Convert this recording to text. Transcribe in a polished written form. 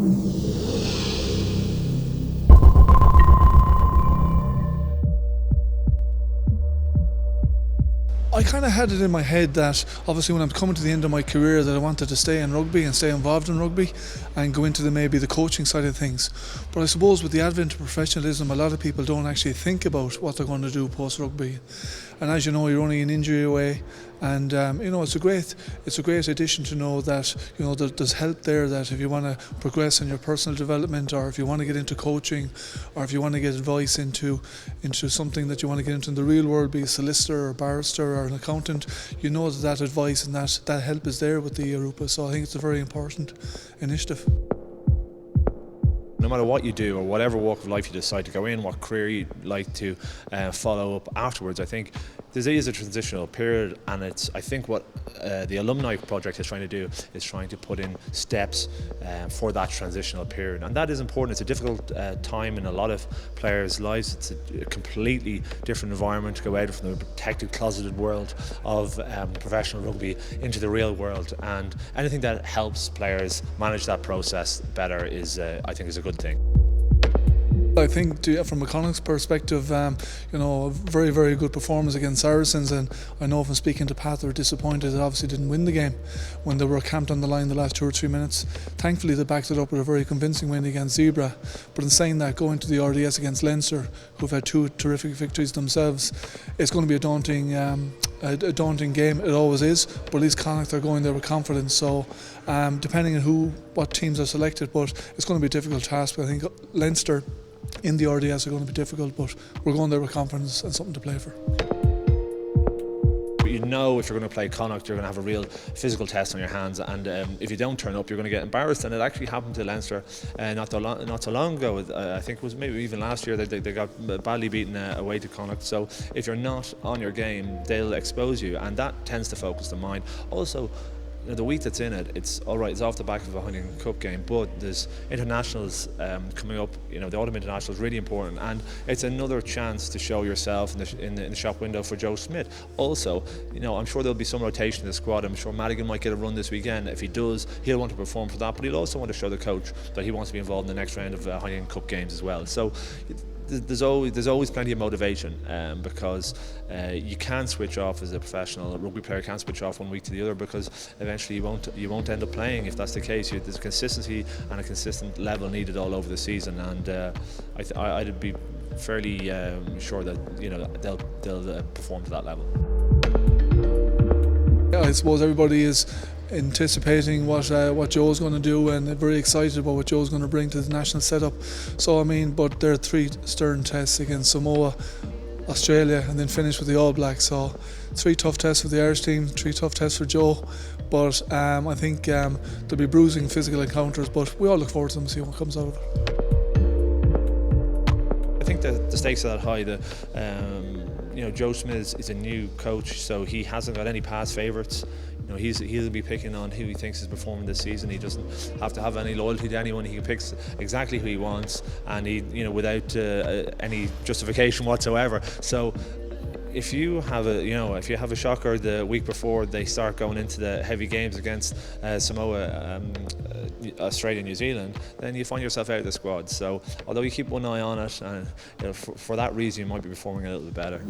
I kind of had it in my head that obviously when I'm coming to the end of my career that I wanted to stay in rugby and stay involved in rugby and go into maybe the coaching side of things. But I suppose with the advent of professionalism, a lot of people don't actually think about what they're going to do post rugby. And as you know, you're only an injury away, and it's a great addition to know that there's help there, that if you want to progress in your personal development, or if you want to get into coaching, or if you want to get advice into something that you want to get into in the real world, be a solicitor or barrister or an accountant, you know that advice and that help is there with the IRUPA. So I think it's a very important initiative. No matter what you do or whatever walk of life you decide to go in, what career you'd like to follow up afterwards, I think there is a transitional period, and I think what the alumni project is trying to do is trying to put in steps for that transitional period, and that is important. It's a difficult time in a lot of players' lives. It's a completely different environment to go out from the protected, closeted world of professional rugby into the real world, and anything that helps players manage that process better is, I think, is a good thing. I think from a Connacht's perspective, very, very good performance against Saracens, and I know from speaking to Pat they were disappointed that obviously didn't win the game when they were camped on the line the last 2 or 3 minutes. Thankfully they backed it up with a very convincing win against Zebra, but in saying that, going to the RDS against Leinster, who've had 2 terrific victories themselves, it's going to be a daunting game. It always is, but at least Connacht are going there with confidence. So depending on what teams are selected, but it's going to be a difficult task. But I think Leinster in the RDS are going to be difficult, but we're going there with confidence and something to play for. But if you're going to play Connacht, you're going to have a real physical test on your hands, and if you don't turn up, you're going to get embarrassed. And it actually happened to Leinster not so long ago. I think it was maybe even last year that they got badly beaten away to Connacht. So if you're not on your game, they'll expose you, and that tends to focus the mind. Also, the week that's in it, it's all right. It's off the back of a Hunting Cup game, but there's internationals coming up. The autumn international is really important, and it's another chance to show yourself in the shop window for Joe Smith. Also, I'm sure there'll be some rotation in the squad. I'm sure Madigan might get a run this weekend. If he does, he'll want to perform for that, but he'll also want to show the coach that he wants to be involved in the next round of Hunting Cup games as well. So there's always plenty of motivation, because you can switch off as a professional rugby player. Can't switch off one week to the other, because eventually you won't end up playing if that's the case. There's a consistency and a consistent level needed all over the season, and I'd be fairly sure that they'll perform to that level. Yeah, I suppose everybody is anticipating what Joe's going to do, and they're very excited about what Joe's going to bring to the national setup. So but there are 3 stern tests against Samoa, Australia, and then finish with the All Blacks. So 3 tough tests for the Irish team, 3 tough tests for Joe. But I think there'll be bruising physical encounters, but we all look forward to them and see what comes out of it. I think that the stakes are that high. Joe Smith is a new coach, so he hasn't got any past favourites. He'll be picking on who he thinks is performing this season. He doesn't have to have any loyalty to anyone. He picks exactly who he wants, and without any justification whatsoever. So if you have a shocker the week before they start going into the heavy games against Samoa, Australia, New Zealand, then you find yourself out of the squad. So although you keep one eye on it, and for that reason you might be performing a little bit better.